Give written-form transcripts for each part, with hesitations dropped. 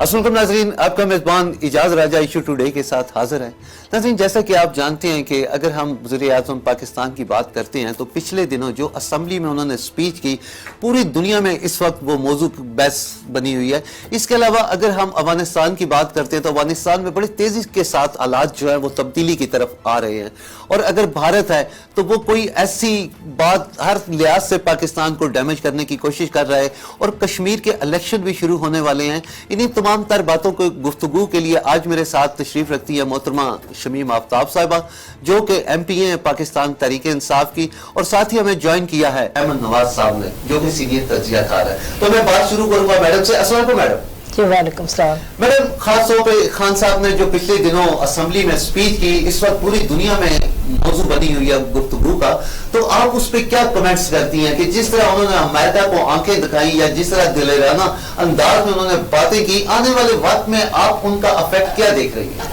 अस्सलाम नाज़रीन, आपका मेज़बान इजाज़ राजा इशू टुडे के साथ हाजिर है। नाज़रीन, जैसा कि आप जानते हैं कि अगर हम वज़ीर-ए-आज़म पाकिस्तान की बात करते हैं तो पिछले दिनों जो असम्बली में उन्होंने स्पीच की, पूरी दुनिया में इस वक्त वो मौजू बहस बनी हुई है। इसके अलावा अगर हम अफगानिस्तान की बात करते हैं तो अफगानिस्तान में बड़ी तेज़ी के साथ हालात जो है वो तब्दीली की तरफ आ रहे हैं, और अगर भारत है तो वो कोई ऐसी बात हर लिहाज से पाकिस्तान को डैमेज करने की कोशिश कर रहा है, और कश्मीर के इलेक्शन भी शुरू होने वाले हैं। इन्हीं तमाम तर बातों को गुफ्तगू के लिए आज मेरे साथ तशरीफ रखती है मोहतरमा शमीम आफ्ताब साहिबा, जो कि MP हैं पाकिस्तान तहरीक इंसाफ की, और साथ ही हमें ज्वाइन किया है अहमद नवाज साहब ने, जो कि सीनियर तज्जियाकार है। तो मैं बात शुरू करूंगा मैडम से। अस्सलाम वालेकुम मैडम। जी वालेकुम सलाम। मैडम, खास तौर पे खान साहब ने जो पिछले दिनों असेंबली में स्पीच की, इस वक्त पूरी दुनिया में मौजू बनी हुई है गुफ्तगू का, तो आप उस पर क्या कमेंट्स करती हैं कि जिस तरह उन्होंने अमेरिका को आंखें दिखाई या जिस तरह दिलेराना अंदाज में उन्होंने बातें की, आने वाले वक्त में आप उनका इफेक्ट क्या देख रही हैं?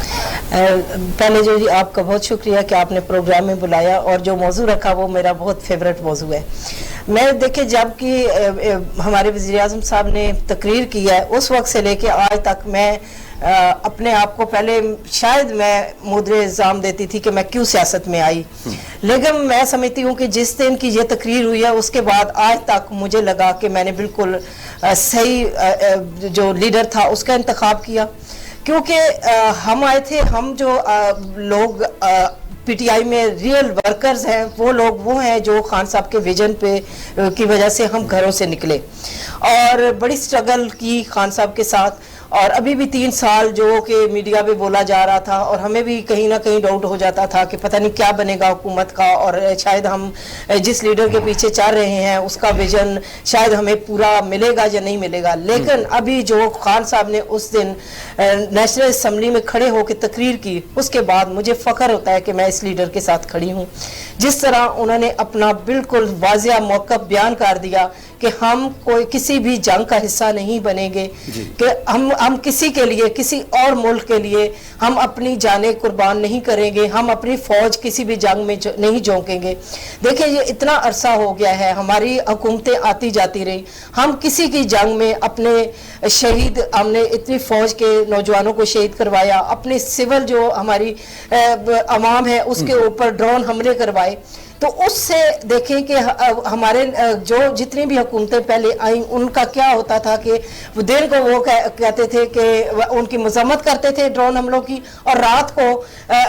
पहले जो जी आपका बहुत शुक्रिया कि आपने प्रोग्राम में बुलाया, और जो मौजू रखा वो मेरा बहुत फेवरेट मौजू है। मैं देखिए, जब कि हमारे वज़ीर-ए-आज़म साहब ने तकरीर की है, उस वक्त से लेके आज तक मैं अपने आप को, पहले शायद मैं मुद्रे इल्ज़ाम देती थी कि मैं क्यों सियासत में आई, लेकिन मैं समझती हूँ कि जिस दिन की ये तकरीर हुई है उसके बाद आज तक मुझे लगा कि मैंने बिल्कुल सही जो लीडर था उसका इंतखाब किया, क्योंकि हम आए थे, हम जो लोग PTI में रियल वर्कर्स हैं, वो लोग वो हैं जो खान साहब के विजन पे की वजह से हम घरों से निकले और बड़ी स्ट्रगल की खान साहब के साथ। और अभी भी 3 साल जो कि मीडिया पे बोला जा रहा था, और हमें भी कहीं ना कहीं डाउट हो जाता था कि पता नहीं क्या बनेगा हुकूमत का, और शायद हम जिस लीडर के पीछे चल रहे हैं उसका विजन शायद हमें पूरा मिलेगा या नहीं मिलेगा। लेकिन अभी जो खान साहब ने उस दिन नेशनल असम्बली में खड़े होकर तकरीर की, उसके बाद मुझे फ़ख्र होता है कि मैं इस लीडर के साथ खड़ी हूँ। जिस तरह उन्होंने अपना बिल्कुल वाज़िया मौक़िफ़ बयान कर दिया कि हम कोई किसी भी जंग का हिस्सा नहीं बनेंगे, कि हम किसी के लिए, किसी और मुल्क के लिए हम अपनी जानें कुर्बान नहीं करेंगे, हम अपनी फ़ौज किसी भी जंग में नहीं झोंकेंगे। देखिए, ये इतना अरसा हो गया है, हमारी हुकूमतें आती जाती रही, हम किसी की जंग में अपने शहीद, हमने इतनी फ़ौज के नौजवानों को शहीद करवाया, अपने सिविल जो हमारी अवाम है उसके ऊपर ड्रोन हमले करवाए। तो उससे देखें कि हमारे जो जितनी भी हुकूमतें पहले आई, उनका क्या होता था कि दिन को वो कहते थे कि उनकी मजम्मत करते थे ड्रोन हमलों की, और रात को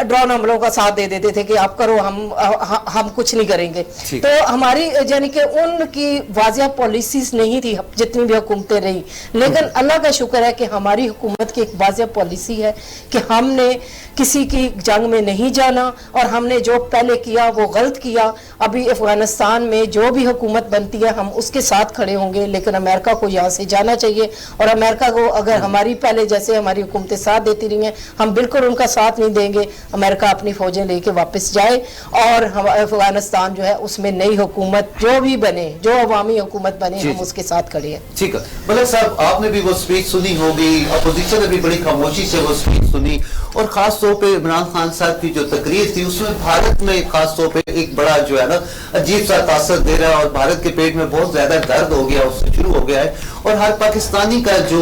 ड्रोन हमलों का साथ दे देते थे कि आप करो, हम कुछ नहीं करेंगे। तो हमारी यानी कि उनकी वाज़िया पॉलिसीज नहीं थी जितनी भी हुकूमतें रही, लेकिन अल्लाह का शुक्र है कि हमारी हुकूमत की एक वाज़िया पॉलिसी है कि हमने किसी की जंग में नहीं जाना, और हमने जो पहले किया वो गलत किया। अभी अफगानिस्तान में जो भी हुकूमत बनती है हम उसके साथ खड़े होंगे, लेकिन अमेरिका को यहाँ से जाना चाहिए, और अमेरिका को अगर हमारी पहले जैसे हमारी हुकूमतें साथ देती रही हैं, हम बिल्कुल उनका साथ नहीं देंगे। अमेरिका अपनी फौजें लेके वापस जाए, और अफगानिस्तान जो है उसमें नई हुकूमत जो भी बने, जो अवामी हुकूमत बने, हम उसके साथ खड़े हैं। ठीक है मलिक साहब, आपने भी वो स्पीच सुनी होगी, अपोजिशन ने भी बड़ी खामोशी से वो स्पीच सुनी, और खास तौर पे इमरान खान साहब की जो तकरीर थी उसमें भारत में खास तौर पे एक बड़ा जो है ना अजीब सा तासर दे रहा है, और भारत के पेट में बहुत ज्यादा दर्द हो गया, उससे शुरू हो गया है, और हर पाकिस्तानी का जो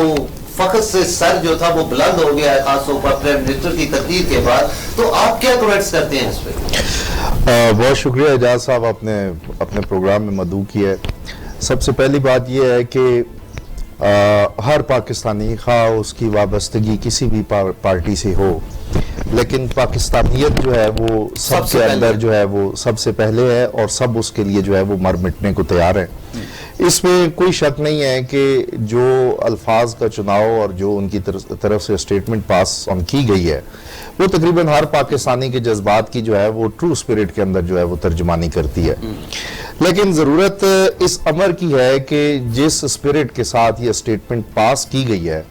फख्र से सर जो था वो बुलंद हो गया है, खास तौर पर प्राइम मिनिस्टर की तकरीर के बाद। तो आप क्या कमेंट्स करते हैं इस पे? बहुत शुक्रिया एजाज साहब, आपने अपने प्रोग्राम में मदऊ किया है। सबसे पहली बात यह है कि हर पाकिस्तानी, खा उसकी वाबस्तगी किसी भी पार्टी से हो, लेकिन पाकिस्तानियत जो है वो सबसे अंदर जो है वो सबसे पहले है, और सब उसके लिए जो है वो मर मिटने को तैयार है। इसमें कोई शक नहीं है कि जो अल्फाज का चुनाव और जो उनकी तरफ से स्टेटमेंट पास ऑन की गई है, वो तकरीबन हर पाकिस्तानी के जज्बात की जो है वो ट्रू स्पिरिट के अंदर जो है वो तर्जुमानी करती है। लेकिन ज़रूरत इस अमर की है कि जिस स्पिरिट के साथ ये स्टेटमेंट पास की गई है,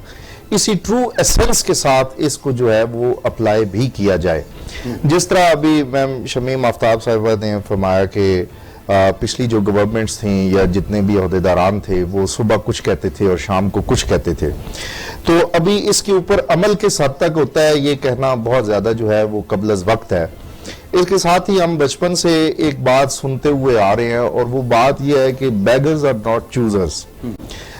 इसी ट्रू एसेंस के साथ इसको जो है वो अप्लाई भी किया जाए। जिस तरह अभी मैम शमीम आफ्ताब साहिबा ने फरमाया कि पिछली जो गवर्नमेंट्स थी या जितने भी अहदेदारान थे वो सुबह कुछ कहते थे और शाम को कुछ कहते थे, तो अभी इसके ऊपर अमल किस हद तक होता है ये कहना बहुत ज़्यादा जो है वो कबल अज़ वक्त है। इसके साथ ही हम बचपन से एक बात सुनते हुए आ रहे हैं, और वो बात यह है कि बेगर्स आर नॉट चूजर्स।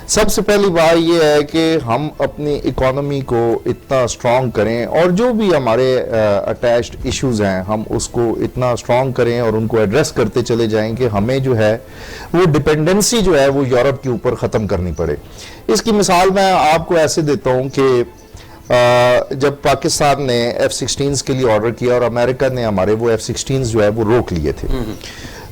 سب سے پہلی بات یہ ہے کہ ہم اپنی اکانومی کو اتنا اسٹرانگ کریں اور جو بھی ہمارے اٹیچڈ ایشوز ہیں ہم اس کو اتنا اسٹرانگ کریں اور ان کو ایڈریس کرتے چلے جائیں کہ ہمیں جو ہے وہ ڈپینڈنسی جو ہے وہ یورپ کے اوپر ختم کرنی پڑے. اس کی مثال میں آپ کو ایسے دیتا ہوں کہ جب پاکستان نے F-16 کے لیے آرڈر کیا اور امریکہ نے ہمارے وہ F-16 جو ہے وہ روک لیے تھے,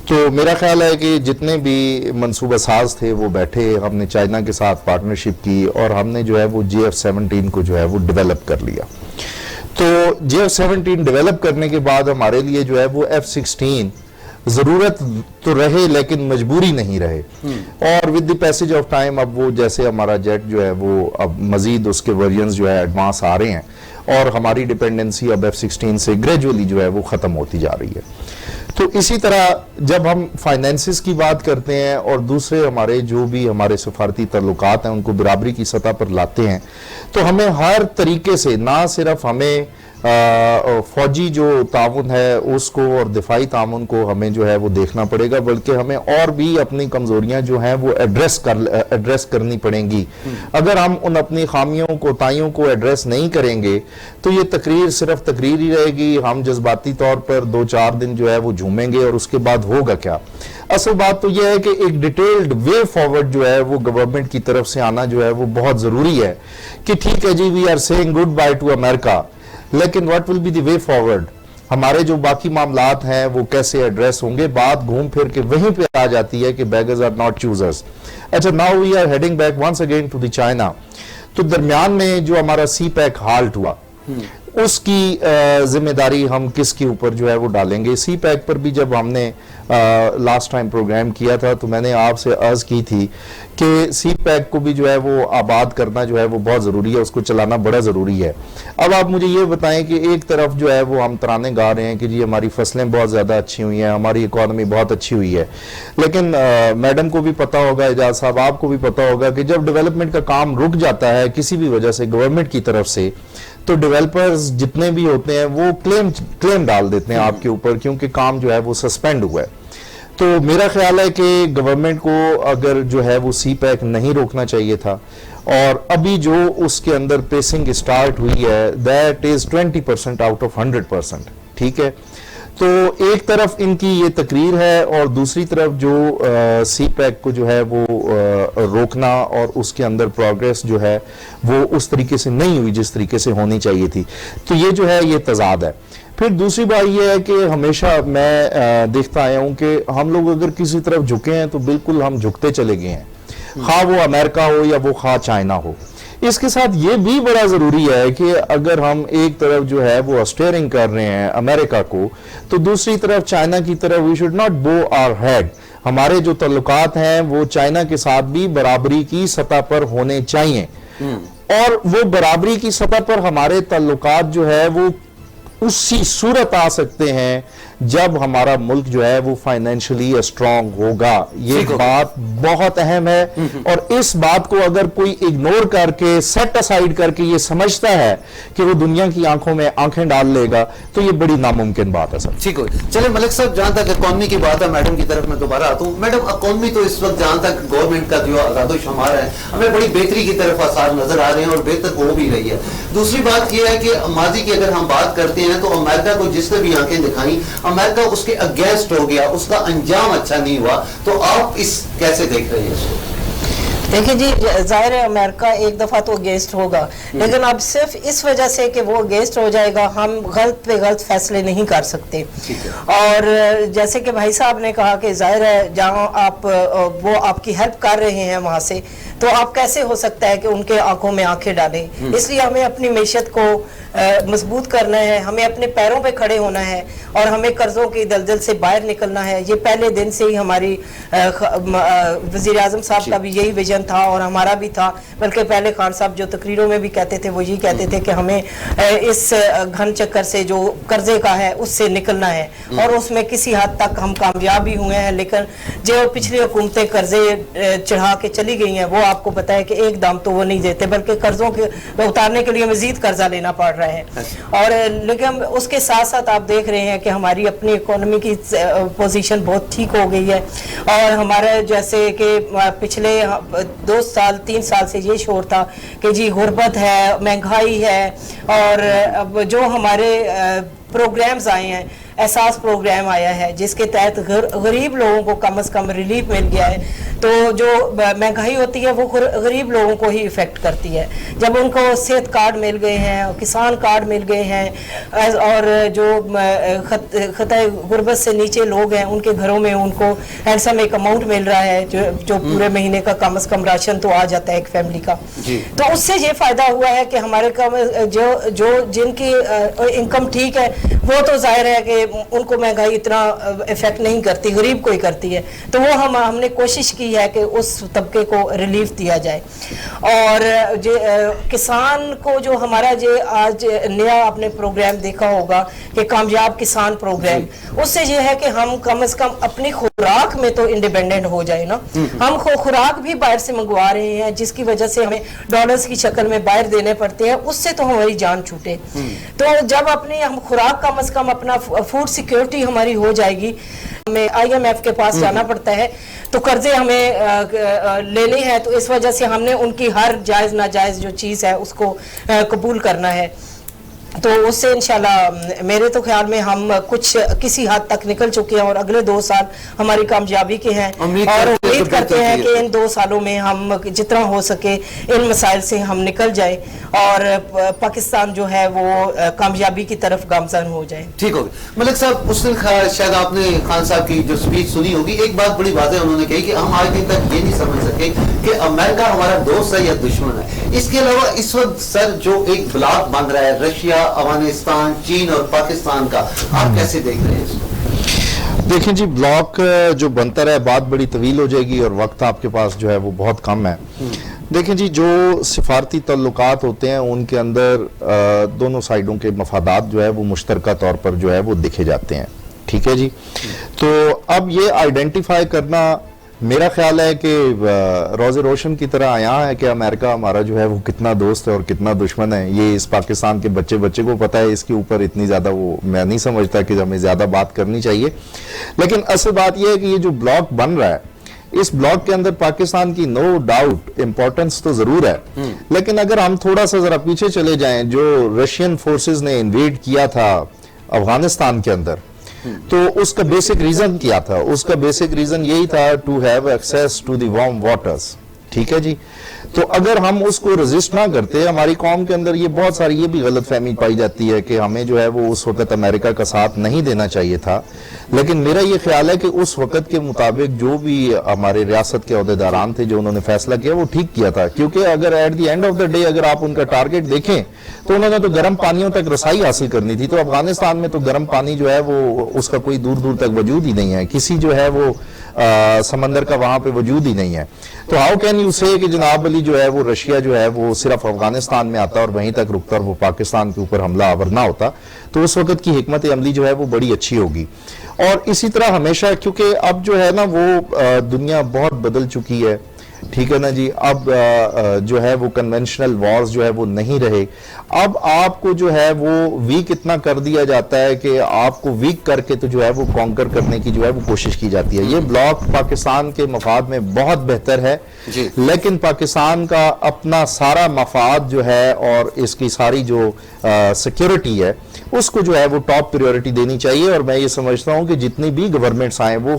تو میرا خیال ہے کہ جتنے بھی منصوبہ ساز تھے وہ بیٹھے, ہم نے چائنا کے ساتھ پارٹنرشپ کی اور ہم نے جو ہے وہ JF-17 کو جو ہے وہ ڈیولپ کر لیا. تو JF-17 ڈیولپ کرنے کے بعد ہمارے لیے جو ہے وہ F-16 ضرورت تو رہے لیکن مجبوری نہیں رہے, اور with the passage of time اب وہ جیسے ہمارا جیٹ جو ہے وہ اب مزید اس کے ورژنز جو ہے ایڈوانس آ رہے ہیں اور ہماری ڈپینڈنسی اب F-16 سے گریجولی جو ہے وہ ختم ہوتی جا رہی ہے. تو اسی طرح جب ہم فائنینسز کی بات کرتے ہیں اور دوسرے ہمارے جو بھی ہمارے سفارتی تعلقات ہیں ان کو برابری کی سطح پر لاتے ہیں, تو ہمیں ہر طریقے سے نہ صرف ہمیں فوجی جو تعاون ہے اس کو اور دفاعی تعاون کو ہمیں جو ہے وہ دیکھنا پڑے گا, بلکہ ہمیں اور بھی اپنی کمزوریاں جو ہیں وہ ایڈریس کرنی پڑیں گی. اگر ہم ان اپنی خامیوں کوتاہیوں کو ایڈریس نہیں کریں گے تو یہ تقریر صرف تقریر ہی رہے گی, ہم جذباتی طور پر 2-4 دن جو ہے وہ جھومیں گے اور اس کے بعد ہوگا کیا. اصل بات تو یہ ہے کہ ایک ڈیٹیلڈ وے فارورڈ جو ہے وہ گورنمنٹ کی طرف سے آنا جو ہے وہ بہت ضروری ہے کہ ٹھیک ہے جی we are seeing goodbye to ٹو امریکہ, لیکن what will be the way forward, ہمارے جو باقی معاملات ہیں وہ کیسے ایڈریس ہوں گے. بات گھوم پھر کے وہیں پہ آ جاتی ہے کہ beggars are not choosers. اچھا, now we are heading back once again to the China. تو درمیان میں جو ہمارا سی پیک ہالٹ ہوا اس کی ذمہ داری ہم کس کے اوپر جو ہے وہ ڈالیں گے. سی پیک پر بھی جب ہم نے لاسٹ ٹائم پروگرام کیا تھا تو میں نے آپ سے عرض کی تھی کہ سی پیک کو بھی جو ہے وہ آباد کرنا جو ہے وہ بہت ضروری ہے, اس کو چلانا بڑا ضروری ہے. اب آپ مجھے یہ بتائیں کہ ایک طرف جو ہے وہ ہم ترانے گا رہے ہیں کہ جی ہماری فصلیں بہت زیادہ اچھی ہوئی ہیں, ہماری اکانومی بہت اچھی ہوئی ہے, لیکن میڈم کو بھی پتا ہوگا, اعجاز صاحب آپ کو بھی پتا ہوگا کہ جب ڈیولپمنٹ کا کام رک جاتا ہے کسی بھی وجہ سے گورنمنٹ کی طرف سے, تو ڈیولپرز جتنے بھی ہوتے ہیں وہ کلیم ڈال دیتے ہیں آپ کے اوپر کیونکہ کام جو ہے وہ سسپینڈ ہوا ہے. تو میرا خیال ہے کہ گورنمنٹ کو اگر جو ہے وہ سی پیک نہیں روکنا چاہیے تھا, اور ابھی جو اس کے اندر پیسنگ سٹارٹ ہوئی ہے دیٹ از 20% آؤٹ آف 100%. ٹھیک ہے, تو ایک طرف ان کی یہ تقریر ہے اور دوسری طرف جو سی پیک کو جو ہے وہ روکنا اور اس کے اندر پروگریس جو ہے وہ اس طریقے سے نہیں ہوئی جس طریقے سے ہونی چاہیے تھی. تو یہ جو ہے یہ تضاد ہے. پھر دوسری بات یہ ہے کہ ہمیشہ میں دیکھتا آیا ہوں کہ ہم لوگ اگر کسی طرف جھکے ہیں تو بالکل ہم جھکتے چلے گئے ہیں, خواہ وہ امریکہ ہو یا وہ خواہ چائنا ہو. اس کے ساتھ یہ بھی بڑا ضروری ہے کہ اگر ہم ایک طرف جو ہے وہ اسٹیئرنگ کر رہے ہیں امریکہ کو, تو دوسری طرف چائنا کی طرف وی شوڈ ناٹ بو آور ہیڈ. ہمارے جو تعلقات ہیں وہ چائنا کے ساتھ بھی برابری کی سطح پر ہونے چاہیے, اور وہ برابری کی سطح پر ہمارے تعلقات جو ہے وہ اسی صورت آ سکتے ہیں جب ہمارا ملک جو ہے وہ فائنینشلی اسٹرانگ ہوگا. یہ بات بہت اہم ہے, اور اس بات کو اگر کوئی اگنور کر کے سیٹ اسائیڈ کر کے یہ سمجھتا ہے کہ وہ دنیا کی آنکھوں میں آنکھیں ڈال لے گا تو یہ بڑی ناممکن بات ہے. سر ٹھیک ہو, چلے ملک صاحب, جہاں تک اکانومی کی بات ہے میڈم کی طرف میں دوبارہ آتا ہوں. میڈم, اکانومی تو اس وقت جہاں تک گورنمنٹ کا جو اعداد و شمار ہے ہمیں بڑی بہتری کی طرف آثار نظر آ رہے ہیں اور بہتر ہو بھی رہی ہے. دوسری بات یہ ہے کہ ماضی کی اگر ہم بات کرتے ہیں تو امریکہ کو جس نے بھی آنکھیں دکھائیں امریکہ اس کے اگینسٹ ہو گیا, اس کا انجام اچھا نہیں ہوا. تو آپ اس کیسے دیکھ رہے ہیں اس کو؟ دیکھیں جی, ظاہر ہے امریکہ ایک دفعہ تو اگینسٹ ہوگا, لیکن اب صرف اس وجہ سے کہ وہ اگینسٹ ہو جائے گا ہم غلط پہ غلط فیصلے نہیں کر سکتے. اور جیسے کہ بھائی صاحب نے کہا کہ ظاہر ہے جہاں وہ آپ کی ہیلپ کر رہے ہیں وہاں سے, تو آپ کیسے ہو سکتا ہے کہ ان کے آنکھوں میں آنکھیں ڈالیں. اس لیے ہمیں اپنی معیشت کو مضبوط کرنا ہے, ہمیں اپنے پیروں پہ کھڑے ہونا ہے اور ہمیں قرضوں کی دلدل سے باہر نکلنا ہے. یہ پہلے دن سے ہی ہماری وزیر اعظم صاحب کا بھی یہی ویژن تھا اور ہمارا بھی تھا, بلکہ پہلے خان صاحب جو تقریروں میں بھی کہتے تھے وہ یہی کہتے تھے کہ ہمیں اس گھن چکر سے جو قرضے کا ہے اس سے نکلنا ہے, اور اس میں کسی حد تک ہم کامیاب بھی ہوئے ہیں. لیکن جو پچھلی حکومتیں قرضے چڑھا کے چلی گئی ہیں وہ آپ کو پتا ہے کہ ایک دم تو وہ نہیں دیتے, بلکہ قرضوں کے اتارنے کے لیے مزید قرضہ لینا پڑ رہا ہے. اور لیکن اس کے ساتھ ساتھ آپ دیکھ رہے ہیں کہ ہماری اپنی اکانومی کی پوزیشن بہت ٹھیک ہو گئی ہے, اور ہمارے جیسے کہ پچھلے 2 साल 3 साल से ये शोर था कि जी गुर्बत है, महंगाई है, और अब जो हमारे प्रोग्राम्स आए हैं, एहसास प्रोग्राम आया है जिसके तहत गरीब लोगों को कम से कम रिलीफ मिल गया है। तो जो महंगाई होती है वो गरीब लोगों को ही इफ़ेक्ट करती है। जब उनको सेहत कार्ड मिल गए हैं, किसान कार्ड मिल गए हैं, और जो खतरे गुर्बत से नीचे लोग हैं उनके घरों में उनको हैंडसम एक अमाउंट मिल रहा है जो पूरे महीने का कम से कम राशन तो आ जाता है एक फैमिली का। तो उससे ये फ़ायदा हुआ है कि हमारे जो जिनकी इनकम ठीक है वो तो जाहिर है कि उनको महंगाई इतना इफेक्ट नहीं करती, गरीब को ही करती है। तो वो हमने कोशिश की है कि उस तबके को रिलीफ दिया जाए। और किसान को जो हमारा जो आज नया आपने प्रोग्राम देखा होगा कि कामयाब किसान प्रोग्राम, उससे ये है कि हम कम से कम अपनी खुराक में तो इंडिपेंडेंट हो जाए ना। हम खुराक भी बाहर से मंगवा रहे हैं जिसकी वजह से हमें डॉलर्स की शक्ल में बाहर देने पड़ते हैं, उससे तो हमारी जान छूटे। तो जब अपनी हम खुराक कम से कम अपना फूड सिक्योरिटी हमारी हो जाएगी, हमें IMF के पास जाना पड़ता है तो कर्जे हमें लेने हैं, तो इस वजह से हमने उनकी हर जायज़ नाजायज़ जो चीज़ है उसको कबूल करना है। तो उससे इंशाल्लाह मेरे तो ख्याल में हम किसी हद तक निकल चुके हैं और अगले 2 साल हमारी कामयाबी के हैं, और उम्मीद करते हैं कि इन 2 सालों में हम जितना हो सके इन मसाइल से हम निकल जाए और पाकिस्तान जो है वो कामयाबी की तरफ गामजन हो जाए। ठीक हो गया। मलिक साहब, उस दिन शायद आपने खान साहब की जो स्पीच सुनी होगी, एक बात बड़ी वाज़ेह उन्होंने कही कि हम आज दिन तक ये नहीं समझ सके कि अमेरिका हमारा दोस्त है या दुश्मन है। इसके अलावा इस वक्त सर जो एक ब्लॉक बन रहा है रशिया, अफगानिस्तान, चीन और पाकिस्तान का, आप कैसे देख रहे हैं इसको? देखें जी, ब्लॉक जो बनता रहा बात बड़ी तवील हो जाएगी और वक्त आपके पास जो है वो बहुत कम है। देखें जी, जो सिफारती तल्लुकात होते हैं उनके अंदर दोनों साइडों के मफादात जो है वो मुश्तरका तौर पर जो है वो दिखे जाते हैं। ठीक है जी। तो अब ये आइडेंटिफाई करना मेरा ख्याल है कि रोज़े रोशन की तरह आया है कि अमेरिका हमारा जो है वो कितना दोस्त है और कितना दुश्मन है, ये इस पाकिस्तान के बच्चे को पता है। इसके ऊपर इतनी ज़्यादा वो मैं नहीं समझता कि हमें ज़्यादा बात करनी चाहिए। लेकिन असल बात यह है कि ये जो ब्लॉक बन रहा है, इस ब्लॉक के अंदर पाकिस्तान की नो डाउट इंपॉर्टेंस तो जरूर है, लेकिन अगर हम थोड़ा सा जरा पीछे चले जाएं, जो रशियन फोर्सेस ने इन्वेड किया था अफगानिस्तान के अंदर, तो उसका बेसिक रीजन क्या था? उसका बेसिक रीजन यही था to have access to the warm waters. ठीक है जी। तो अगर हम उसको रेजिस्ट ना करते, हमारी कौम के अंदर ये बहुत सारी ये भी गलतफहमी पाई जाती है कि हमें जो है वो उस वक्त अमेरिका का साथ नहीं देना चाहिए था। लेकिन मेरा ये ख्याल है कि उस वक्त के मुताबिक जो भी हमारे रियासत के अहदेदारान थे जो उन्होंने फैसला किया वो ठीक किया था, क्योंकि अगर at the end of the day अगर आप उनका टारगेट देखें तो उन्होंने तो गर्म पानियों तक रसाई हासिल करनी थी। तो अफगानिस्तान में तो गर्म पानी जो है वो उसका कोई दूर दूर तक वजूद ही नहीं है, किसी जो है वो समंदर का वहां पे वजूद ही नहीं है। तो हाउ कैन यू से कि जनाब अली जो है वो रशिया जो है वो सिर्फ अफगानिस्तान में आता और वहीं तक रुकता और वो पाकिस्तान के ऊपर हमला आवर ना होता? तो उस वक्त की हिकमत अमली जो है वो बड़ी अच्छी होगी। और इसी तरह हमेशा, क्योंकि अब जो है ना वो दुनिया बहुत बदल चुकी है, ठीक है ना जी। अब जो है वो कन्वेंशनल वॉर्स जो है वो नहीं रहे। अब आपको जो है वो वीक इतना कर दिया जाता है कि आपको वीक करके तो जो है वो कॉन्कर करने की जो है वो कोशिश की जाती है। ये ब्लॉक पाकिस्तान के मफाद में बहुत बेहतर है, लेकिन पाकिस्तान का अपना सारा मफाद जो है और इसकी सारी जो सिक्योरिटी है उसको जो है वो टॉप प्रायोरिटी देनी चाहिए। और मैं ये समझता हूं कि जितनी भी गवर्नमेंट्स आए वो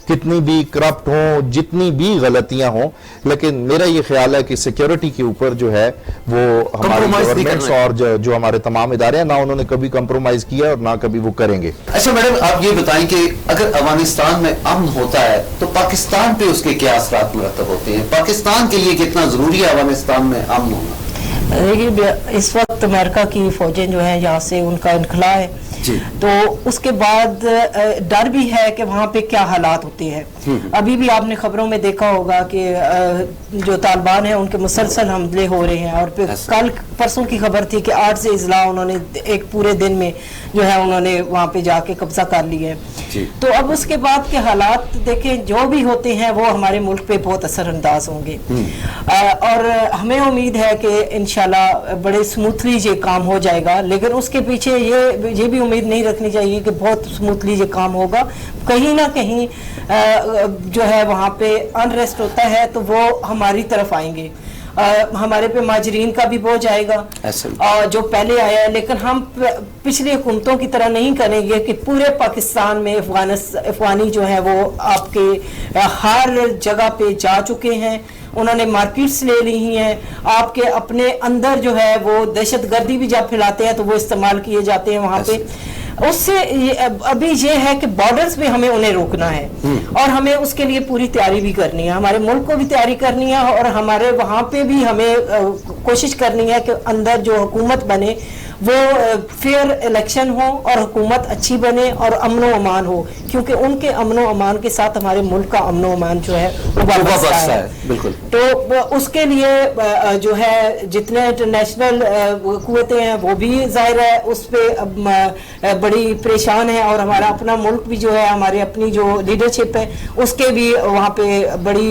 कितनी भी करप्ट हो, जितनी भी गलतियां हों, लेकिन मेरा ये ख्याल है कि सिक्योरिटी के ऊपर जो है वो हमारी गवर्नमेंट्स और जो हमारे तमाम इदारे हैं ना उन्होंने कभी कंप्रोमाइज किया और ना कभी वो करेंगे। अच्छा मैडम, आप ये बताएं कि अगर अफगानिस्तान में अमन होता है तो पाकिस्तान पे उसके क्या असरात मुरतब होते हैं? पाकिस्तान के लिए कितना जरूरी है अफगानिस्तान में अमन होना? देखिए, इस वक्त अमेरिका की फौजें जो हैं यहाँ से उनका इनखला है, तो उसके बाद डर भी है कि वहाँ पे क्या हालात होते हैं। अभी भी आपने खबरों में देखा होगा कि जो तालिबान है उनके मुसलसल हमले हो रहे हैं, और कल परसों की खबर थी कि 8 से इजला उन्होंने एक पूरे दिन में जो है उन्होंने वहाँ पे जाके कब्जा कर लिया है। तो अब उसके बाद के हालात देखें, जो भी होते हैं वो हमारे मुल्क पे बहुत असरअंदाज होंगे, और हमें उम्मीद है कि इंशाल्लाह बड़े स्मूथली ये काम हो जाएगा। लेकिन उसके पीछे ये भी उम्मीद नहीं रखनी चाहिए कि बहुत स्मूथली ये काम होगा। कहीं ना कहीं जो है वहाँ पे अनरेस्ट होता है तो वो हमारी तरफ आएंगे, हमारे पे माजरीन का भी बोझ आएगा और जो पहले आया है। लेकिन हम पिछली हुकूमतों की तरह नहीं करेंगे कि पूरे पाकिस्तान में अफगानी जो है वो आपके हर जगह पे जा चुके हैं, उन्होंने मार्केट्स ले ली हैं, आपके अपने अंदर जो है वो दहशतगर्दी भी जब फैलाते हैं तो वो इस्तेमाल किए जाते हैं वहाँ पे। उससे अभी ये है कि बॉर्डर्स पे हमें उन्हें रोकना है और हमें उसके लिए पूरी तैयारी भी करनी है, हमारे मुल्क को भी तैयारी करनी है और हमारे वहाँ पे भी हमें कोशिश करनी है कि अंदर जो हुकूमत बने वो फेयर इलेक्शन हो और हुकूमत अच्छी बने और अमन व अमान हो, क्योंकि उनके अमन व अमान के साथ हमारे मुल्क का अमन व अमान जो है वो वाबस्ता है। बिल्कुल। तो उसके लिए जो है जितने इंटरनेशनल कुव्वतें हैं वो भी जाहिर है उस पर बड़ी परेशान है और हमारा अपना मुल्क भी जो है, हमारी अपनी जो लीडरशिप है उसके भी वहाँ पे बड़ी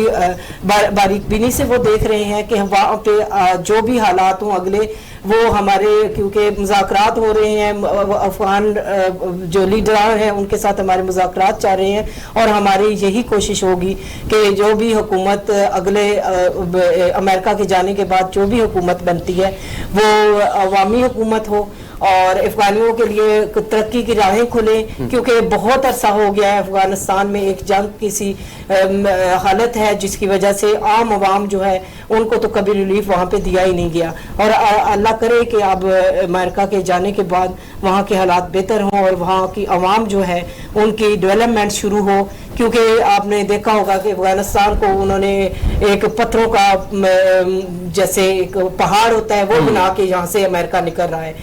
बारीकबीनी से वो देख रहे हैं कि वहाँ पे जो भी हालात हों अगले वो हमारे, क्योंकि मुज़ाकरात हो रहे हैं, अफगान जो लीडरान हैं उनके साथ हमारे मुज़ाकरात चल रहे हैं और हमारी यही कोशिश होगी कि जो भी हुकूमत अगले अमेरिका के जाने के बाद जो भी हुकूमत बनती है वो अवामी हुकूमत हो और अफगानियों के लिए तरक्की की राहें खुले, क्योंकि बहुत अरसा हो गया है अफगानिस्तान में एक जंग की सी हालत है जिसकी वजह से आम आवाम जो है उनको तो कभी रिलीफ वहाँ पे दिया ही नहीं गया। और अल्लाह करे कि अब अमेरिका के जाने के बाद वहाँ के हालात बेहतर हों और वहाँ की आवाम जो है उनकी डेवलपमेंट शुरू हो, क्योंकि आपने देखा होगा कि अफगानिस्तान को उन्होंने एक पत्थरों का जैसे एक पहाड़ होता है वो बना के यहाँ से अमेरिका निकल रहा है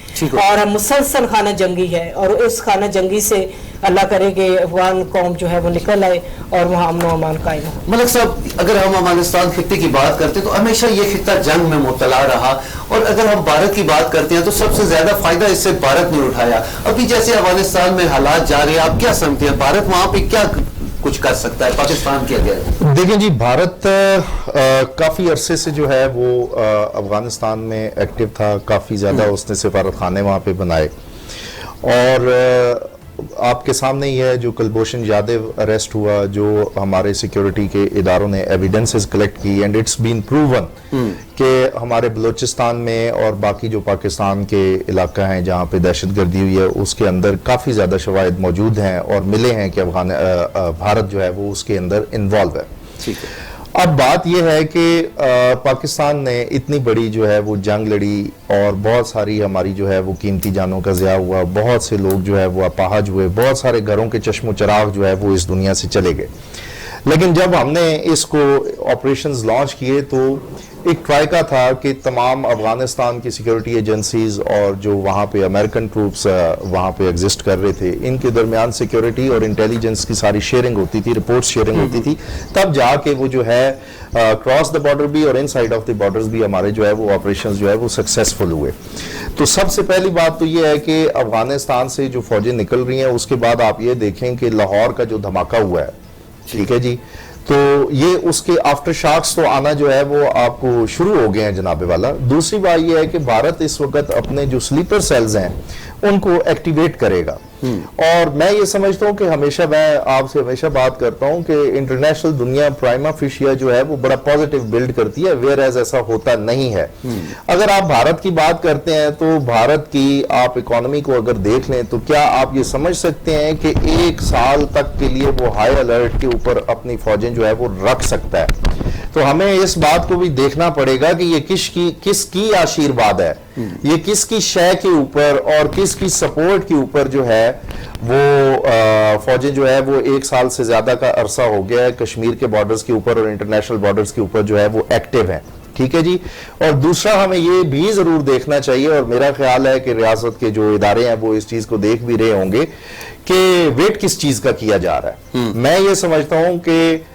और मुसलसल खाना जंगी है और उस खाना जंगी से अल्लाह करे कि अफगान कौम जो है वो निकल आए और वहाँ अमन व अमान कायम हो। मलिक साहब, अगर हम अफगानिस्तान खित्ते की बात करते हैं तो हमेशा ये खित्ता जंग में मुब्तला रहा, और अगर हम भारत की बात करते हैं तो सबसे ज्यादा फायदा इससे भारत ने उठाया। अभी जैसे अफगानिस्तान में हालात जा रहे हैं, आप क्या समझते हैं भारत वहाँ पे क्या कुछ कर सकता है पाकिस्तान के अगेंस्ट? देखिए जी, भारत काफ़ी अरसे से जो है वो अफगानिस्तान में एक्टिव था, काफ़ी ज़्यादा उसने सिफारत खाने वहाँ पे बनाए और आपके सामने ही है जो कुलभूषण यादव अरेस्ट हुआ, जो हमारे सिक्योरिटी के इदारों ने एविडेंसेस कलेक्ट की एंड इट्स बीन प्रूवन कि हमारे बलूचिस्तान में और बाकी जो पाकिस्तान के इलाका हैं जहाँ पे दहशतगर्दी हुई है उसके अंदर काफ़ी ज़्यादा शवाहिद मौजूद हैं और मिले हैं कि भारत जो है वो उसके अंदर इन्वॉल्व है। ठीक है। अब बात यह है कि पाकिस्तान ने इतनी बड़ी जो है वो जंग लड़ी और बहुत सारी हमारी जो है वो कीमती जानों का ज़िया हुआ, बहुत से लोग जो है वो अपाहज हुए, बहुत सारे घरों के चश्मो चराग जो है वो इस दुनिया से चले गए। लेकिन जब हमने इसको ऑपरेशंस लॉन्च किए तो एक ट्राइका था कि तमाम अफगानिस्तान की सिक्योरिटी एजेंसीज और जो वहाँ पे अमेरिकन ट्रूप्स वहाँ पे एग्जिस्ट कर रहे थे, इनके दरमियान सिक्योरिटी और इंटेलिजेंस की सारी शेयरिंग होती थी, रिपोर्ट्स शेयरिंग होती थी, तब जाके वो जो है क्रॉस द बॉर्डर भी और इन साइड ऑफ द बॉर्डर्स भी हमारे जो है वो ऑपरेशंस जो है वो सक्सेसफुल हुए। तो सबसे पहली बात तो ये है कि अफगानिस्तान से जो फौजें निकल रही हैं उसके बाद आप ये देखें कि लाहौर का जो धमाका हुआ है, ठीक है जी, तो ये उसके आफ्टर शॉक्स तो आना जो है वो आपको शुरू हो गए हैं जनाबे वाला। दूसरी बात ये है कि भारत इस वक्त अपने जो स्लीपर सेल्स हैं उनको एक्टिवेट करेगा और मैं ये समझता हूँ कि हमेशा मैं आपसे हमेशा बात करता हूँ कि इंटरनेशनल दुनिया प्राइमा फेशिया जो है वो बड़ा पॉजिटिव बिल्ड करती है, वेयर एज ऐसा होता नहीं है। अगर आप भारत की बात करते हैं तो भारत की आप इकोनॉमी को अगर देख लें तो क्या आप ये समझ सकते हैं कि एक साल तक के लिए वो हाई अलर्ट के ऊपर अपनी फौजें जो है वो रख सकता है? तो हमें इस बात को भी देखना पड़ेगा कि ये किसकी आशीर्वाद है, ये किसकी शय के ऊपर और किसकी सपोर्ट के ऊपर जो है वो फौजें जो है वो एक साल से ज्यादा का अरसा हो गया है कश्मीर के बॉर्डर्स के ऊपर और इंटरनेशनल बॉर्डर्स के ऊपर जो है वो एक्टिव है। ठीक है जी। और दूसरा हमें ये भी जरूर देखना चाहिए और मेरा ख्याल है कि रियासत के जो इदारे हैं वो इस चीज को देख भी रहे होंगे कि वेट किस चीज का किया जा रहा है। मैं ये समझता हूं कि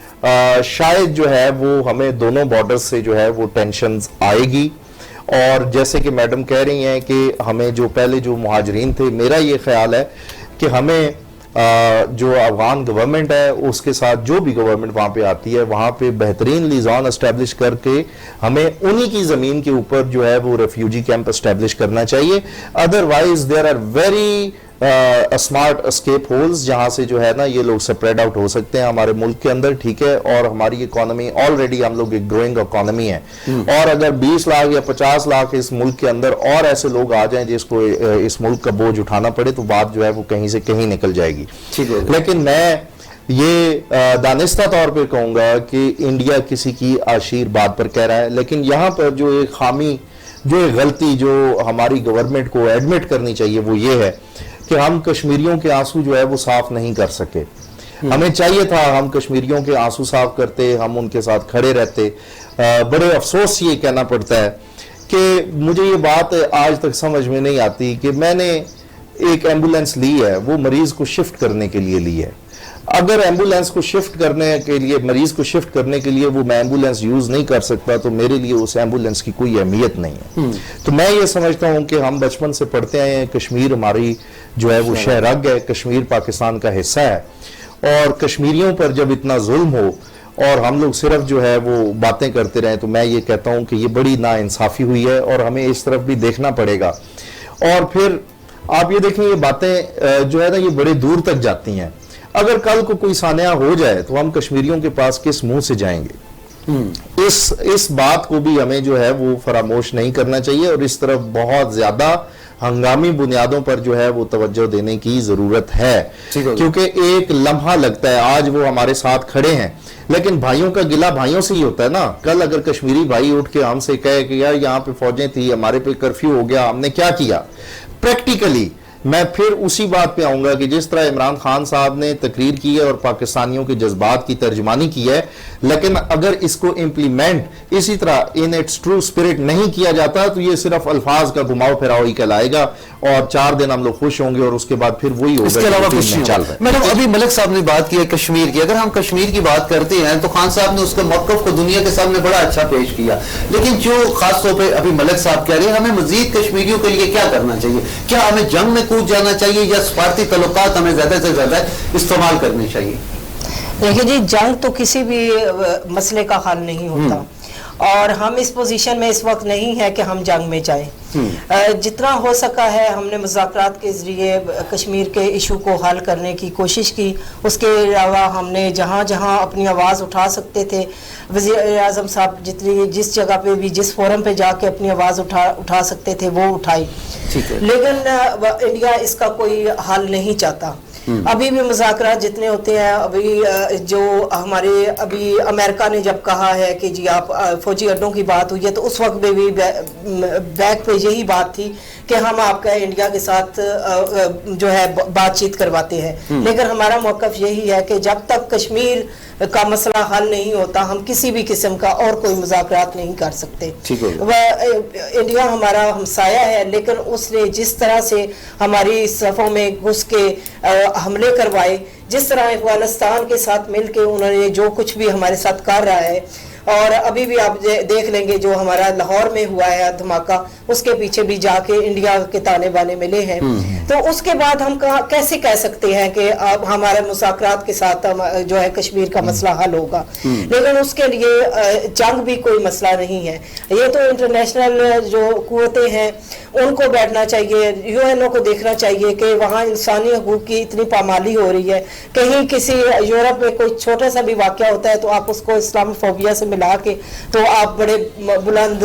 शायद जो है वो हमें दोनों बॉर्डर्स से जो है वो टेंशन आएगी اور جیسے کہ میڈم کہہ رہی ہیں کہ ہمیں جو پہلے جو مہاجرین تھے، میرا یہ خیال ہے کہ ہمیں جو افغان گورنمنٹ ہے اس کے ساتھ جو بھی گورنمنٹ وہاں پہ آتی ہے وہاں پہ بہترین لیزان اسٹیبلش کر کے ہمیں انہی کی زمین کے اوپر جو ہے وہ ریفیوجی کیمپ اسٹیبلش کرنا چاہیے. Otherwise there are very smart escape holes جہاں سے جو ہے نا یہ لوگ سپریڈ آؤٹ ہو سکتے ہیں ہمارے ملک کے اندر، ٹھیک ہے. اور ہماری اکانومی آلریڈی ہم لوگ ایک گروئنگ اکانومی ہے، اور اگر 20 لاکھ یا 50 لاکھ اس ملک کے اندر اور ایسے لوگ آ جائیں جس کو اس ملک کا بوجھ اٹھانا پڑے تو بات جو ہے وہ کہیں سے کہیں نکل جائے گی. لیکن میں یہ دانستہ طور پہ کہوں گا کہ انڈیا کسی کی عشیر بات پر کہہ رہا ہے، لیکن یہاں پر جو ایک خامی، جو ایک غلطی جو ہماری گورنمنٹ کو ایڈمٹ کرنی چاہیے وہ یہ ہے کہ ہم کشمیریوں کے آنسو جو ہے وہ صاف نہیں کر سکے. ہمیں چاہیے تھا ہم کشمیریوں کے آنسو صاف کرتے، ہم ان کے ساتھ کھڑے رہتے. بڑے افسوس یہ کہنا پڑتا ہے کہ مجھے یہ بات آج تک سمجھ میں نہیں آتی کہ میں نے ایک ایمبولینس لی ہے، وہ مریض کو شفٹ کرنے کے لیے لی ہے. اگر ایمبولینس کو شفٹ کرنے کے لیے، مریض کو شفٹ کرنے کے لیے وہ میں ایمبولینس یوز نہیں کر سکتا تو میرے لیے اس ایمبولینس کی کوئی اہمیت نہیں ہے. تو میں یہ سمجھتا ہوں کہ ہم بچپن سے پڑھتے آئے ہیں کشمیر ہماری جو ہے وہ شہرگ ہے، کشمیر پاکستان کا حصہ ہے، اور کشمیریوں پر جب اتنا ظلم ہو اور ہم لوگ صرف جو ہے وہ باتیں کرتے رہیں تو میں یہ کہتا ہوں کہ یہ بڑی ناانصافی ہوئی ہے اور ہمیں اس طرف بھی دیکھنا پڑے گا. اور پھر آپ یہ دیکھیں یہ باتیں جو ہے نا یہ بڑے دور تک جاتی ہیں. اگر کل کو کوئی سانحہ ہو جائے تو ہم کشمیریوں کے پاس کس منہ سے جائیں گے؟ اس بات کو بھی ہمیں جو ہے وہ فراموش نہیں کرنا چاہیے، اور اس طرف بہت زیادہ ہنگامی بنیادوں پر جو ہے وہ توجہ دینے کی ضرورت ہے. کیونکہ ایک لمحہ لگتا ہے آج وہ ہمارے ساتھ کھڑے ہیں، لیکن بھائیوں کا گلہ بھائیوں سے ہی ہوتا ہے نا. کل اگر کشمیری بھائی اٹھ کے ہم سے کہے کہ یار یہاں پہ فوجیں تھی، ہمارے پہ کرفیو ہو گیا، ہم نے کیا کیا؟ پریکٹیکلی میں پھر اسی بات پہ آؤں گا کہ جس طرح عمران خان صاحب نے تقریر کی ہے اور پاکستانیوں کے جذبات کی ترجمانی کی ہے، لیکن اگر اس کو امپلیمنٹ اسی طرح ان اٹس ٹرو اسپرٹ نہیں کیا جاتا تو یہ صرف الفاظ کا گھماؤ پھراؤ ہی کہلائے گا، اور 4 دن ہم لوگ خوش ہوں گے اور اس کے بعد پھر وہی ہوگا. اس کے علاوہ کچھ نہیں چل رہا ہے. میڈم ابھی ملک صاحب نے بات کی ہے کشمیر کی، اگر ہم کشمیر کی بات کرتے ہیں تو خان صاحب نے اس کے موقف کو دنیا کے سامنے بڑا اچھا پیش کیا، لیکن جو خاص طور پہ ابھی ملک صاحب کہہ رہے ہیں ہمیں مزید کشمیریوں کے لیے کیا کرنا چاہیے؟ کیا ہمیں جنگ میں کود جانا چاہیے یا سفارتی تعلقات ہمیں زیادہ سے زیادہ استعمال کرنے چاہیے؟ دیکھیے جی، جنگ تو کسی بھی مسئلے کا حل نہیں ہوتا، اور ہم اس پوزیشن میں اس وقت نہیں ہے کہ ہم جنگ میں جائیں. جتنا ہو سکا ہے ہم نے مذاکرات کے ذریعے کشمیر کے ایشو کو حل کرنے کی کوشش کی. اس کے علاوہ ہم نے جہاں جہاں اپنی آواز اٹھا سکتے تھے، وزیر اعظم صاحب جس جگہ پہ بھی جس فورم پہ جا کے اپنی آواز اٹھا سکتے تھے وہ اٹھائی. لیکن انڈیا اس کا کوئی حل نہیں چاہتا. ابھی بھی مذاکرات جتنے ہوتے ہیں، ابھی جو ہمارے ابھی امریکہ نے جب کہا ہے کہ جی آپ فوجی اڈوں کی بات ہوئی ہے تو اس وقت میں بھی بیک پہ یہی بات تھی کہ ہم آپ کا انڈیا کے ساتھ جو ہے بات چیت کرواتے ہیں. لیکن ہمارا موقف یہی ہے کہ جب تک کشمیر کا مسئلہ حل نہیں ہوتا ہم کسی بھی قسم کا اور کوئی مذاکرات نہیں کر سکتے. انڈیا ہمارا ہمسایہ ہے، لیکن اس نے جس طرح سے ہماری صفوں میں گھس کے حملے کروائے، جس طرح افغانستان کے ساتھ مل کے انہوں نے جو کچھ بھی ہمارے ساتھ کر رہا ہے، اور ابھی بھی آپ دیکھ لیں گے جو ہمارا لاہور میں ہوا ہے دھماکہ، اس کے پیچھے بھی جا کے انڈیا کے تانے بانے ملے ہیں. تو اس کے بعد ہم کیسے کہہ سکتے ہیں کہ اب ہمارے مذاکرات کے ساتھ جو ہے کشمیر کا مسئلہ حل ہوگا؟ لیکن اس کے لیے جنگ بھی کوئی مسئلہ نہیں ہے. یہ تو انٹرنیشنل جو قوتیں ہیں ان کو بیٹھنا چاہیے، UN کو دیکھنا چاہیے کہ وہاں انسانی حقوق کی اتنی پامالی ہو رہی ہے. کہیں کسی یورپ میں کوئی چھوٹا سا بھی واقعہ ہوتا ہے تو آپ اس کو اسلامی فوبیا سے ملا کے تو آپ بڑے بلند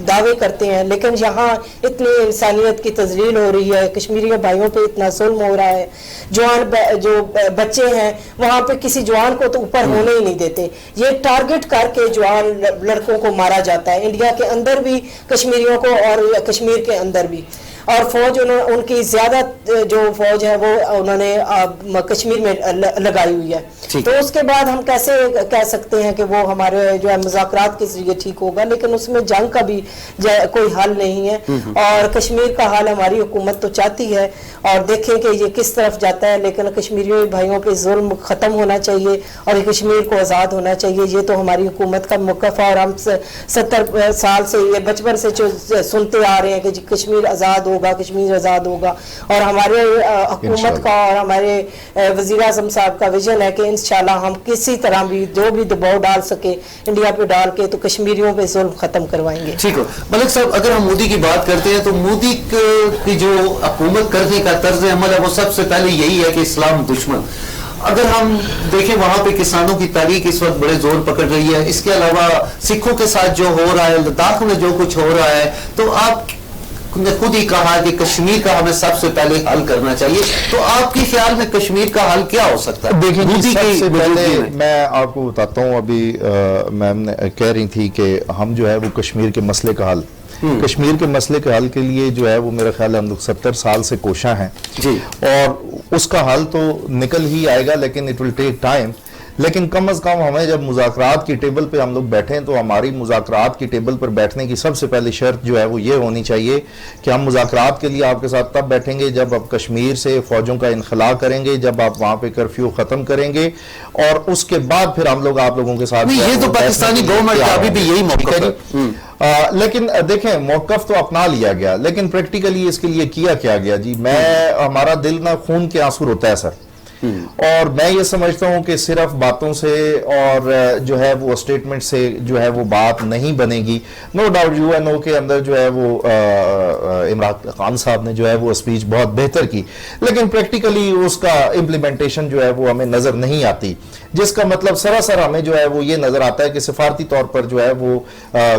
دعوے کرتے ہیں، لیکن یہاں اتنی انسانیت کی تذلیل ہو رہی ہے، کشمیری بھائیوں پہ اتنا ظلم ہو رہا ہے. جوان جو بچے ہیں وہاں پہ کسی جوان کو تو اوپر ہونے ہی نہیں دیتے، یہ ٹارگٹ کر کے جوان لڑکوں کو مارا جاتا ہے، انڈیا کے اندر بھی کشمیریوں کو اور کشمیر کے اندر بھی. اور فوج ان کی زیادہ جو فوج ہے وہ انہوں نے کشمیر میں لگائی ہوئی ہے. تو اس کے بعد ہم کیسے کہہ سکتے ہیں کہ وہ ہمارے جو ہے مذاکرات کے ذریعے ٹھیک ہوگا, لیکن اس میں جنگ کا بھی کوئی حل نہیں ہے. اور کشمیر کا حل ہماری حکومت تو چاہتی ہے اور دیکھیں کہ یہ کس طرف جاتا ہے, لیکن کشمیری بھائیوں پہ ظلم ختم ہونا چاہیے اور کشمیر کو آزاد ہونا چاہیے. یہ تو ہماری حکومت کا موقف ہے اور ہم 70 سال سے یہ بچپن سے سنتے آ رہے ہیں کہ کشمیر آزاد ہوگا, کشمیر آزاد ہوگا. اور ہمارے حکومت کا اور ہمارے وزیر اعظم صاحب کا ویژن ہے کہ انشاءاللہ ہم کسی طرح بھی جو بھی دباؤ ڈال سکے انڈیا پہ ڈال کے تو کشمیریوں پہ ظلم ختم کروائیں گے. ٹھیک ہے ملک صاحب, اگر ہم مودی کی بات کرتے ہیں تو مودی کی جو حکومت کرنے کا طرز عمل ہے وہ سب سے پہلے یہی ہے کہ اسلام دشمن. اگر ہم دیکھیں وہاں پہ کسانوں کی تحریک اس وقت بڑے زور پکڑ رہی ہے, اس کے علاوہ سکھوں کے ساتھ جو ہو رہا ہے, لداخ میں جو کچھ ہو رہا ہے, تو آپ نے خود ہی کہا کہ کشمیر کا ہمیں سب سے پہلے حل کرنا چاہیے. تو آپ کے خیال میں کشمیر کا حل کیا ہو سکتا ہے؟ دیکھیں جی, سب سے پہلے میں آپ کو بتاتا ہوں, ابھی میم کہہ رہی تھی کہ ہم جو ہے وہ کشمیر کے مسئلے کا حل, کشمیر کے مسئلے کے حل کے لیے جو ہے وہ میرا خیال ہے ہم لوگ 70 سال سے کوشاں ہیں جی, اور اس کا حل تو نکل ہی آئے گا, لیکن اٹ ول ٹیک ٹائم. لیکن کم از کم ہمیں جب مذاکرات کی ٹیبل پہ ہم لوگ بیٹھیں تو ہماری مذاکرات کی ٹیبل پر بیٹھنے کی سب سے پہلی شرط جو ہے وہ یہ ہونی چاہیے کہ ہم مذاکرات کے لیے آپ کے ساتھ تب بیٹھیں گے جب آپ کشمیر سے فوجوں کا انخلا کریں گے, جب آپ وہاں پہ کرفیو ختم کریں گے, اور اس کے بعد پھر ہم لوگ آپ لوگوں کے ساتھ. یہ تو پاکستانی گورنمنٹ کا ابھی بھی یہی موقف ہے. لیکن دیکھیں موقف تو اپنا لیا گیا, لیکن پریکٹیکلی اس کے لیے کیا گیا جی. ہمارا دل نہ خون کے آنسو روتا ہے سر, اور میں یہ سمجھتا ہوں کہ صرف باتوں سے اور جو ہے وہ اسٹیٹمنٹ سے جو ہے وہ بات نہیں بنے گی. نو ڈاؤٹ یو این او کے اندر جو ہے وہ عمران خان صاحب نے جو ہے وہ اسپیچ بہت بہتر کی, لیکن پریکٹیکلی اس کا امپلیمنٹیشن جو ہے وہ ہمیں نظر نہیں آتی, جس کا مطلب سراسر ہمیں جو ہے وہ یہ نظر آتا ہے کہ سفارتی طور پر جو ہے وہ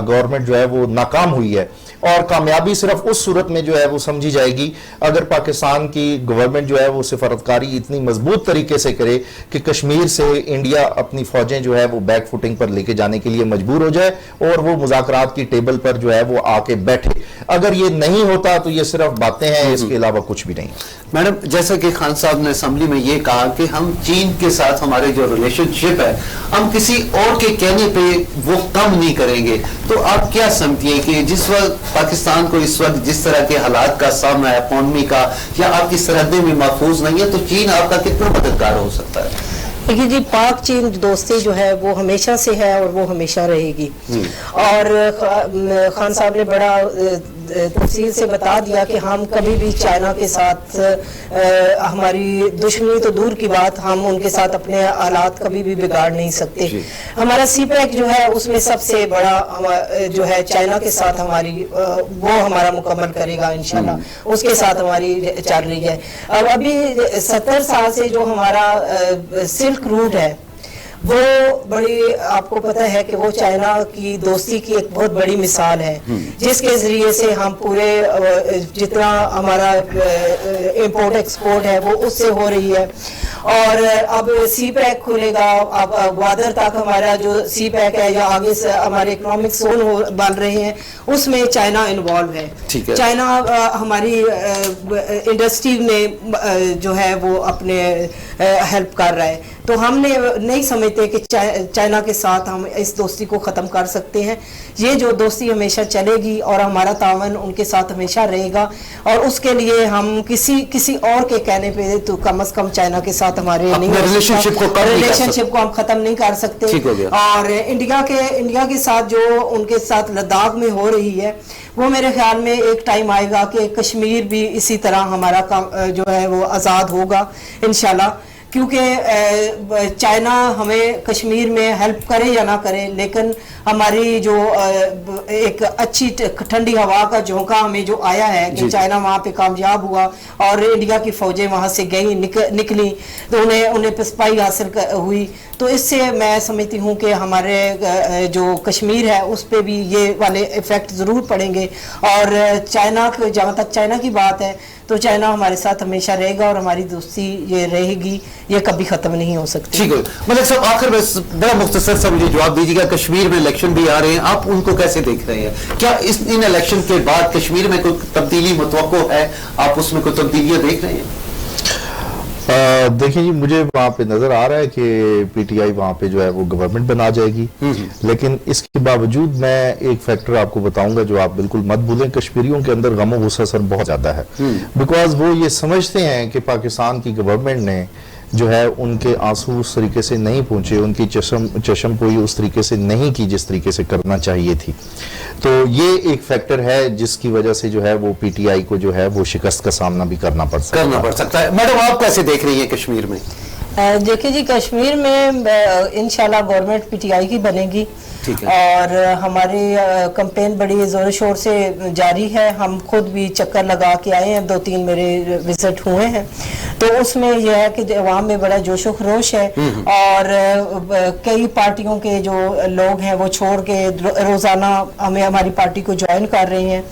گورنمنٹ جو ہے وہ ناکام ہوئی ہے. اور کامیابی صرف اس صورت میں جو ہے وہ سمجھی جائے گی اگر پاکستان کی گورنمنٹ جو ہے وہ سفارتکاری اتنی مضبوط طریقے سے کرے کہ کشمیر سے انڈیا اپنی فوجیں جو ہے وہ بیک فوٹنگ پر لے کے جانے کے لیے مجبور ہو جائے اور وہ مذاکرات کی ٹیبل پر جو ہے وہ آ کے بیٹھے. اگر یہ نہیں ہوتا تو یہ صرف باتیں ہیں, اس کے علاوہ کچھ بھی نہیں. میڈم, جیسا کہ خان صاحب نے اسمبلی میں یہ کہا کہ ہم چین کے ساتھ ہمارے جو ریلیشن شپ ہے ہم کسی اور کے کہنے پہ وہ کم نہیں کریں گے, تو آپ کیا سمجھتی ہیں کہ جس وقت پاکستان کو اس وقت جس طرح کے حالات کا سامنا ہے اکانومی کا, یا آپ کی سرحدیں بھی محفوظ نہیں ہے, تو چین آپ کا کتنا مددگار ہو سکتا ہے؟ دیکھیے جی, پاک چین دوستی جو ہے وہ ہمیشہ سے ہے اور وہ ہمیشہ رہے گی. اور خان صاحب نے بڑا تفصیل سے بتا دیا کہ ہم کبھی بھی چائنا کے ساتھ ہماری دشمنی تو دور کی بات, ہم ان کے ساتھ اپنے حالات کبھی بھی بگاڑ نہیں سکتے. ہمارا سی پیک جو ہے اس میں سب سے بڑا جو ہے چائنا کے ساتھ ہماری وہ ہمارا مکمل کرے گا انشاءاللہ, اس کے ساتھ ہماری چل رہی ہے. اب ابھی 70 سال سے جو ہمارا سلک روٹ ہے وہ بڑی آپ کو پتہ ہے کہ وہ چائنا کی دوستی کی ایک بہت بڑی مثال ہے, جس کے ذریعے سے ہم پورے جتنا ہمارا امپورٹ ایکسپورٹ ہے وہ اس سے ہو رہی ہے. اور اب سی پیک کھلے گا, اب گوادر تک ہمارا جو سی پیک ہے یا آگے سے ہمارے اکنامک زون بن رہے ہیں اس میں چائنا انوالو ہے. چائنا ہماری انڈسٹری میں جو ہے وہ اپنے ہیلپ کر رہا ہے. تو ہم نے نہیں سمجھتے کہ چائنا کے ساتھ ہم اس دوستی کو ختم کر سکتے ہیں. یہ جو دوستی ہمیشہ چلے گی اور ہمارا تعاون ان کے ساتھ ہمیشہ رہے گا, اور اس کے لیے ہم کسی اور کے کہنے پہ تو کم از کم چائنا کے ساتھ ہمارے ریلیشن شپ کو ہم ختم نہیں کر سکتے. اور انڈیا کے ساتھ جو ان کے ساتھ لداخ میں ہو رہی ہے وہ میرے خیال میں ایک ٹائم آئے گا کہ کشمیر بھی اسی طرح ہمارا جو ہے وہ آزاد ہوگا انشاءاللہ. کیونکہ چائنا ہمیں کشمیر میں ہیلپ کرے یا نہ کرے, لیکن ہماری جو ایک اچھی ٹھنڈی ہوا کا جھونکا ہمیں جو آیا ہے کہ چائنا وہاں پہ کامیاب ہوا اور انڈیا کی فوجیں وہاں سے گئیں نکلی, تو انہیں پسپائی حاصل ہوئی, तो इससे मैं समझती हूँ कि हमारे जो कश्मीर है उस पे भी ये वाले इफेक्ट ज़रूर पड़ेंगे। और चाइना, जहाँ तक चाइना की बात है तो चाइना हमारे साथ हमेशा रहेगा और हमारी दोस्ती ये रहेगी, ये कभी ख़त्म नहीं हो सकती। ठीक है मलिक साहब, आखिर में बड़ा मुख्तसर सा मुझे जवाब दीजिएगा, कश्मीर में इलेक्शन भी आ रहे हैं, आप उनको कैसे देख रहे हैं? क्या इन इलेक्शन के बाद कश्मीर में कोई तब्दीली मुतवक्को है? आप उसमें कोई तब्दीलियां देख रहे हैं? देखिए जी, मुझे वहाँ पे नजर आ रहा है कि पीटीआई वहाँ पे जो है वो गवर्नमेंट बना जाएगी। लेकिन इसके बावजूद मैं एक फैक्टर आपको बताऊंगा जो आप बिल्कुल मत भूलें, कश्मीरियों के अंदर गम गुस्सा सर बहुत ज्यादा है। बिकॉज वो ये समझते हैं कि पाकिस्तान की गवर्नमेंट ने जो है उनके आंसू उस तरीके से नहीं पहुंचे, उनकी चशमपोई उस तरीके से नहीं की जिस तरीके से करना चाहिए थी। तो ये एक फैक्टर है जिसकी वजह से जो है वो पीटीआई को जो है वो शिकस्त का सामना भी करना पड़ सकता है। मैडम, आप कैसे देख रही है कश्मीर में? देखिए जी, कश्मीर में इंशाल्लाह गवर्नमेंट पीटीआई की बनेगी और हमारी कैंपेन बड़ी जोर शोर से जारी है। हम खुद भी चक्कर लगा के आए हैं, 2-3 मेरे विजिट हुए हैं। तो उसमें यह है कि वहाँ में बड़ा जोशो खरोश है और कई पार्टियों के जो लोग हैं वो छोड़ के रोजाना हमें हमारी पार्टी को ज्वाइन कर रहे हैं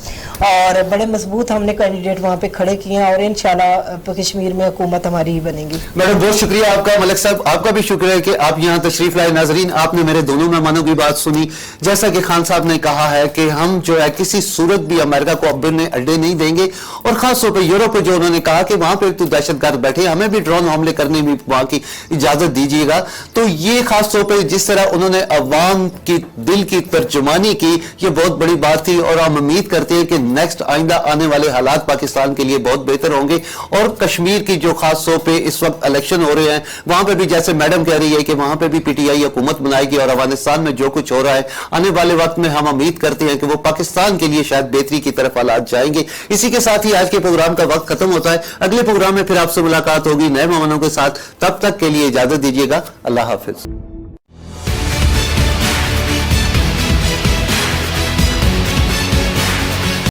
और बड़े मजबूत हमने कैंडिडेट वहाँ पे खड़े किए हैं और इंशाल्लाह कश्मीर में हुकूमत हमारी ही बनेगी। मैडम, बहुत शुक्रिया आपका। मलिक साहब, आपका भी शुक्रिया कि आप यहाँ तशरीफ लाए। नाजरीन, आपने मेरे दोनों मेहमानों की बात सुनी। जैसा कि खान साहब ने कहा है कि हम जो है किसी सूरत भी अमेरिका को अपने अड्डे नहीं देंगे और खासतौर पर यूरोप पे जो उन्होंने कहा कि वहां पे तो दहशतगर्द बैठे, हमें भी ड्रोन हमले करने में वहां की इजाजत दीजिएगा। तो ये खासतौर पर जिस तरह उन्होंने अवाम की दिल की तर्जुमानी की, ये बहुत बड़ी बात थी और हम उम्मीद करते हैं कि नेक्स्ट आइंदा आने वाले हालात पाकिस्तान के लिए बहुत बेहतर होंगे। और कश्मीर की जो खासतौर पर इस वक्त इलेक्शन हो रहे हैं वहां पर भी जैसे मैडम कह रही है कि वहां पर भी पीटीआई हुकूमत बनाएगी और अफगानिस्तान में जो कुछ हो रहा है आने वाले वक्त में हम उम्मीद करते हैं कि वो पाकिस्तान के लिए शायद बेहतरी की तरफ हालात जाएंगे। इसी के साथ ही आज के प्रोग्राम का वक्त खत्म होता है। अगले प्रोग्राम में फिर आपसे मुलाकात होगी नए मेहमानों के साथ। तब तक के लिए इजाजत दीजिएगा। अल्लाह हाफिज।